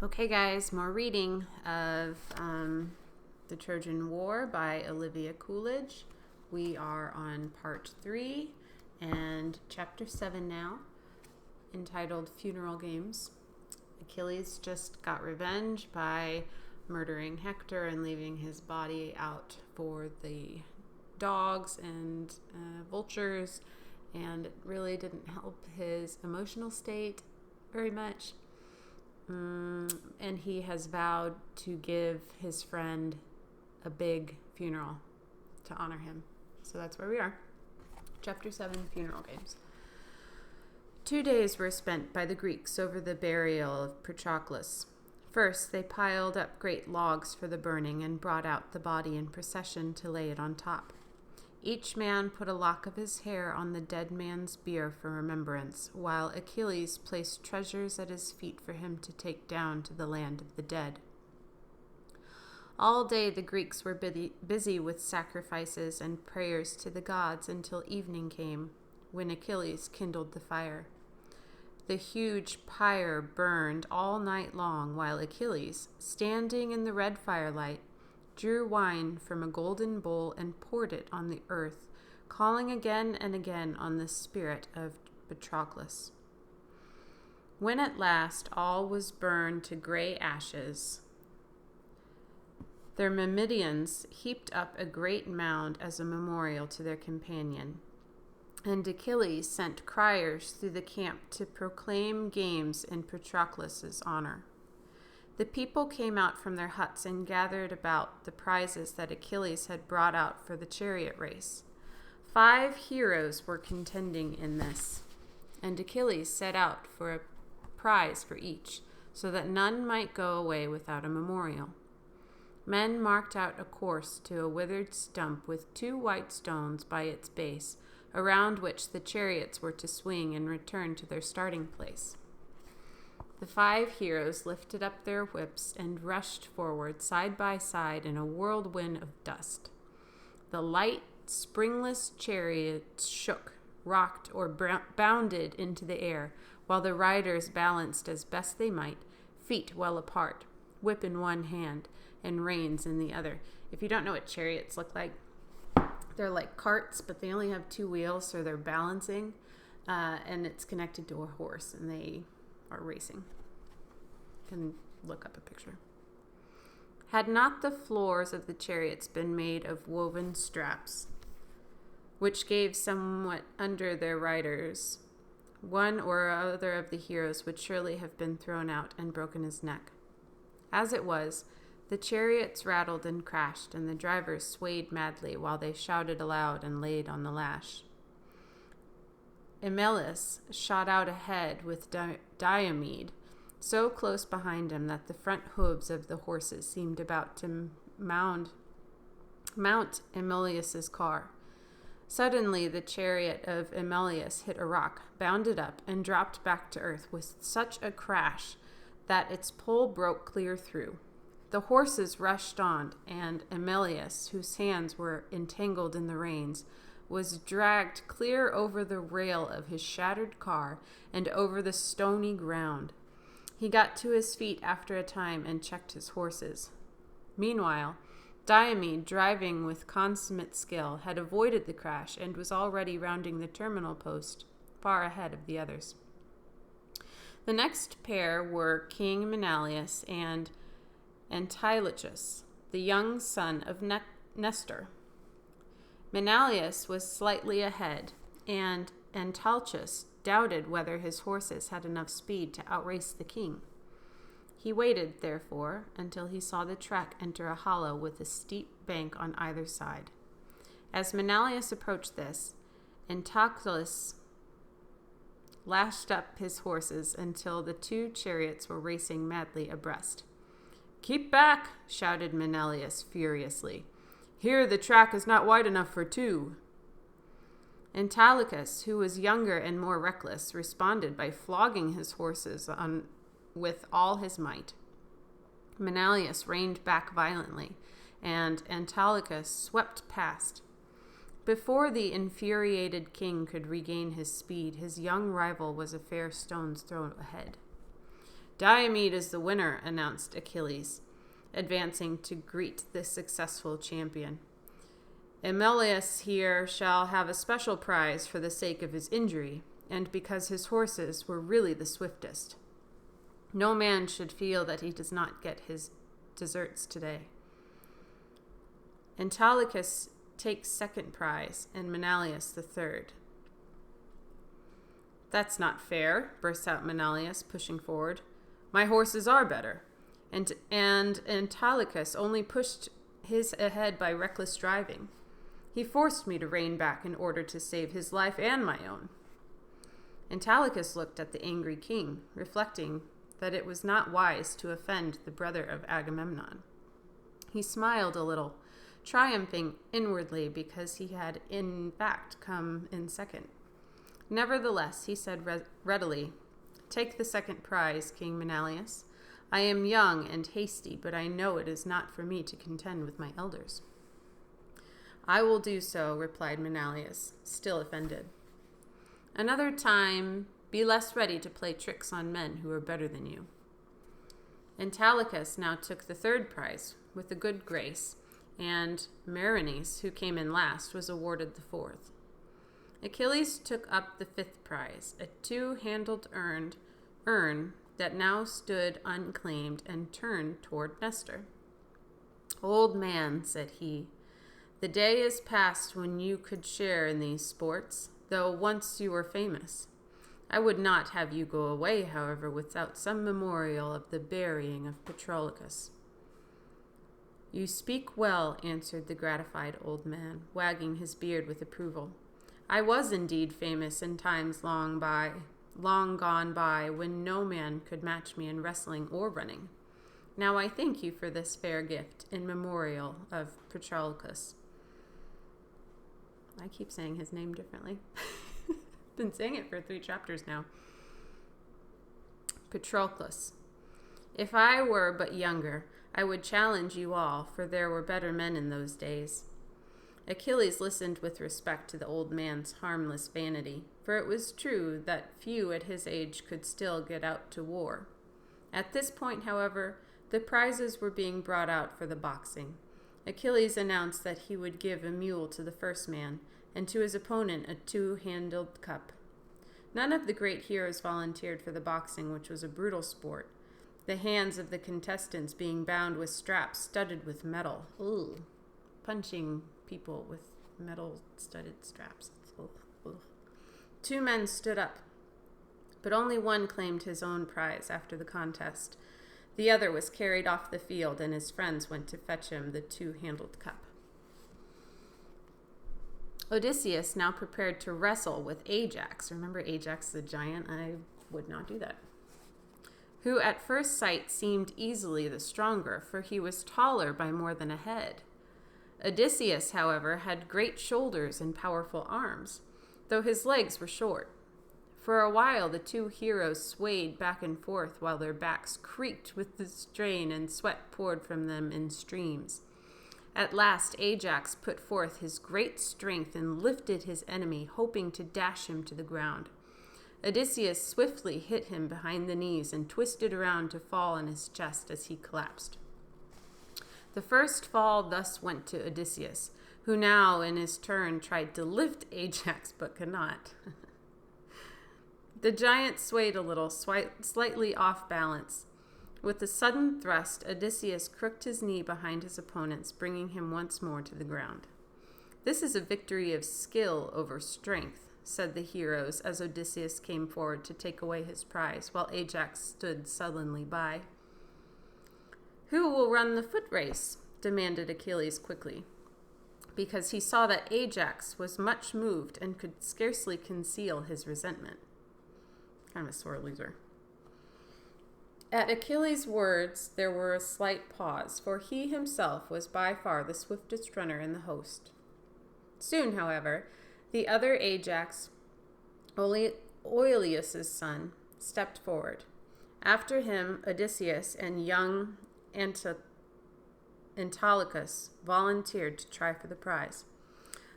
Okay, guys, more reading of the Trojan War by Olivia Coolidge. We are on part 3 and chapter 7 now, entitled Funeral Games. Achilles just got revenge by murdering Hector and leaving his body out for the dogs and vultures, and it really didn't help his emotional state very much. And he has vowed to give his friend a big funeral to honor him. So that's where we are. Chapter 7, Funeral Games. 2 days were spent by the Greeks over the burial of Patroclus. First, they piled up great logs for the burning and brought out the body in procession to lay it on top. Each man put a lock of his hair on the dead man's bier for remembrance, while Achilles placed treasures at his feet for him to take down to the land of the dead. All day the Greeks were busy with sacrifices and prayers to the gods until evening came, when Achilles kindled the fire. The huge pyre burned all night long, while Achilles, standing in the red firelight, drew wine from a golden bowl and poured it on the earth, calling again and again on the spirit of Patroclus. When at last all was burned to gray ashes, the Myrmidons heaped up a great mound as a memorial to their companion, and Achilles sent criers through the camp to proclaim games in Patroclus's honor. The people came out from their huts and gathered about the prizes that Achilles had brought out for the chariot race. 5 heroes were contending in this, and Achilles set out for a prize for each, so that none might go away without a memorial. Men marked out a course to a withered stump with 2 white stones by its base, around which the chariots were to swing and return to their starting place. The 5 heroes lifted up their whips and rushed forward side by side in a whirlwind of dust. The light, springless chariots shook, rocked, or bounded into the air, while the riders balanced as best they might, feet well apart, whip in one hand, and reins in the other. If you don't know what chariots look like, they're like carts, but they only have 2 wheels, so they're balancing, and it's connected to a horse, and they are racing. You can look up a picture. Had not the floors of the chariots been made of woven straps, which gave somewhat under their riders, one or other of the heroes would surely have been thrown out and broken his neck. As it was, the chariots rattled and crashed, and the drivers swayed madly while they shouted aloud and laid on the lash. Achilles shot out ahead with Diomed, so close behind him that the front hooves of the horses seemed about to mount Achilles' car. Suddenly the chariot of Achilles hit a rock, bounded up, and dropped back to earth with such a crash that its pole broke clear through. The horses rushed on, and Achilles, whose hands were entangled in the reins, was dragged clear over the rail of his shattered car and over the stony ground. He got to his feet after a time and checked his horses. Meanwhile, Diomed, driving with consummate skill, had avoided the crash and was already rounding the terminal post, far ahead of the others. The next pair were King Menelaus and Antilochus, the young son of Nestor. Menelaus was slightly ahead, and Antilochus doubted whether his horses had enough speed to outrace the king. He waited, therefore, until he saw the track enter a hollow with a steep bank on either side. As Menelaus approached this, Antilochus lashed up his horses until the 2 chariots were racing madly abreast. "Keep back!" shouted Menelaus furiously. "Here the track is not wide enough for 2. Antilochus, who was younger and more reckless, responded by flogging his horses with all his might. Menelaus reined back violently, and Antilochus swept past. Before the infuriated king could regain his speed, his young rival was a fair stone's throw ahead. Diomed is the winner, announced Achilles, advancing to greet the successful champion. Emelius here shall have a special prize for the sake of his injury, and because his horses were really the swiftest. No man should feel that he does not get his deserts today. Autolycus takes second prize, and Menelaus the third. That's not fair, bursts out Menelaus, pushing forward. My horses are better. And Autolycus only pushed his ahead by reckless driving. He forced me to rein back in order to save his life and my own. Autolycus looked at the angry king, reflecting that it was not wise to offend the brother of Agamemnon. He smiled a little, triumphing inwardly because he had in fact come in second. Nevertheless, he said readily, Take the second prize, King Menelaus. I am young and hasty, but I know it is not for me to contend with my elders. I will do so, replied Menelaus, still offended. Another time, be less ready to play tricks on men who are better than you. Autolycus now took the third prize with a good grace, and Meriones, who came in last, was awarded the fourth. Achilles took up the fifth prize, a two-handled urn that now stood unclaimed and turned toward Nestor. Old man, said he, the day is past when you could share in these sports, though once you were famous. I would not have you go away, however, without some memorial of the burying of Patroclus. You speak well, answered the gratified old man, wagging his beard with approval. I was indeed famous in times long gone by, when no man could match me in wrestling or running. Now I thank you for this fair gift in memorial of Patroclus. I keep saying his name differently. Been saying it for 3 chapters now. Patroclus. If I were but younger, I would challenge you all, for there were better men in those days. Achilles listened with respect to the old man's harmless vanity, for it was true that few at his age could still get out to war. At this point, however, the prizes were being brought out for the boxing. Achilles announced that he would give a mule to the first man, and to his opponent a two-handled cup. None of the great heroes volunteered for the boxing, which was a brutal sport, the hands of the contestants being bound with straps studded with metal. Ooh, punching people with metal-studded straps. Ugh. 2 men stood up, but only one claimed his own prize after the contest. The other was carried off the field, and his friends went to fetch him the two-handled cup. Odysseus now prepared to wrestle with Ajax. Remember Ajax the giant? I would not do that. Who at first sight seemed easily the stronger, for he was taller by more than a head. Odysseus, however, had great shoulders and powerful arms, though his legs were short. For a while the two heroes swayed back and forth while their backs creaked with the strain and sweat poured from them in streams. At last Ajax put forth his great strength and lifted his enemy, hoping to dash him to the ground. Odysseus swiftly hit him behind the knees and twisted around to fall on his chest as he collapsed. The first fall thus went to Odysseus, who now in his turn tried to lift Ajax but could not. The giant swayed a little, slightly off balance. With a sudden thrust, Odysseus crooked his knee behind his opponents, bringing him once more to the ground. This is a victory of skill over strength, said the heroes as Odysseus came forward to take away his prize, while Ajax stood sullenly by. Who will run the foot race? Demanded Achilles quickly, because he saw that Ajax was much moved and could scarcely conceal his resentment. Kind of a sore loser. At Achilles' words, there were a slight pause, for he himself was by far the swiftest runner in the host. Soon, however, the other Ajax, Oileus' son, stepped forward. After him, Odysseus and young Autolycus volunteered to try for the prize.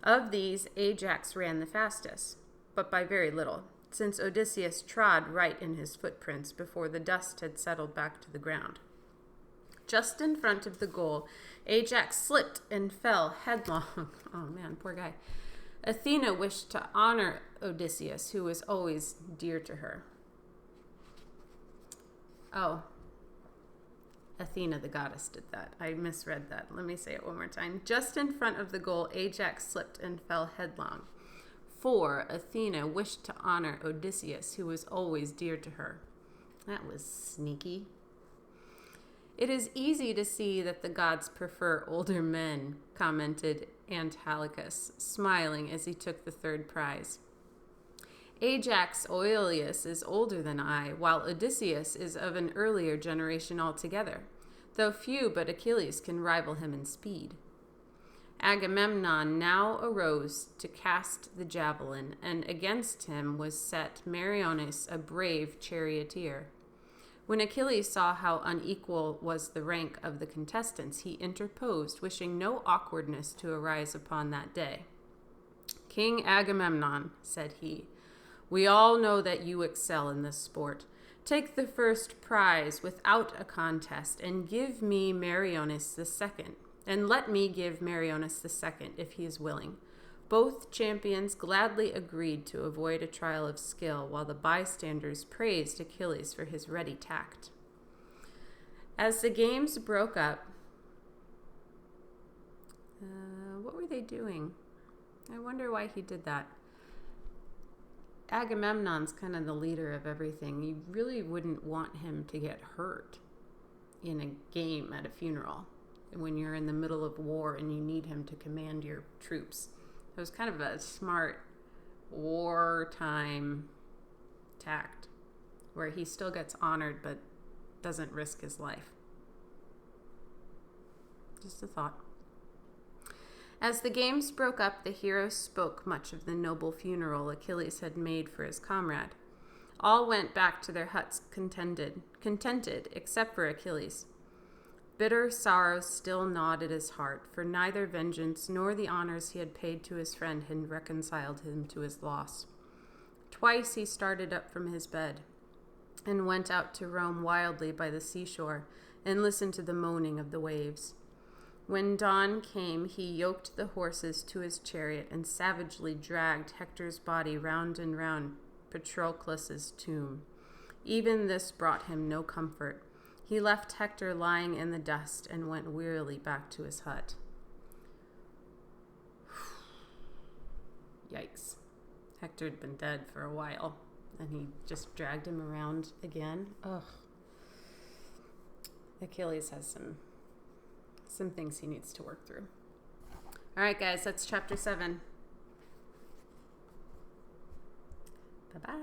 Of these, Ajax ran the fastest, but by very little. since Odysseus trod right in his footprints before the dust had settled back to the ground. Just in front of the goal, Ajax slipped and fell headlong. Oh man, poor guy. Athena wished to honor Odysseus, who was always dear to her. Oh, Athena, the goddess, did that. I misread that. Let me say it one more time. Just in front of the goal, Ajax slipped and fell headlong. For Athena wished to honor Odysseus, who was always dear to her. That was sneaky. It is easy to see that the gods prefer older men, commented Antilochus, smiling as he took the third prize. Ajax Oileus is older than I, while Odysseus is of an earlier generation altogether, though few but Achilles can rival him in speed. Agamemnon now arose to cast the javelin, and against him was set Meriones, a brave charioteer. When Achilles saw how unequal was the rank of the contestants, he interposed, wishing no awkwardness to arise upon that day. King Agamemnon, said he, we all know that you excel in this sport. Take the first prize without a contest, and give me Meriones the second, and let me give Meriones the second, if he is willing. Both champions gladly agreed to avoid a trial of skill, while the bystanders praised Achilles for his ready tact. As the games broke up, what were they doing? I wonder why he did that. Agamemnon's kind of the leader of everything. You really wouldn't want him to get hurt in a game at a funeral when you're in the middle of war and you need him to command your troops. It was kind of a smart wartime tact where he still gets honored but doesn't risk his life. Just a thought. As the games broke up, the heroes spoke much of the noble funeral Achilles had made for his comrade. All went back to their huts contented, except for Achilles. Bitter sorrow still gnawed at his heart, for neither vengeance nor the honors he had paid to his friend had reconciled him to his loss. Twice he started up from his bed and went out to roam wildly by the seashore and listen to the moaning of the waves. When dawn came, he yoked the horses to his chariot and savagely dragged Hector's body round and round Patroclus's tomb. Even this brought him no comfort. He left Hector lying in the dust and went wearily back to his hut. Yikes. Hector had been dead for a while, and he just dragged him around again. Ugh. Achilles has some things he needs to work through. All right, guys, that's chapter 7. Bye-bye.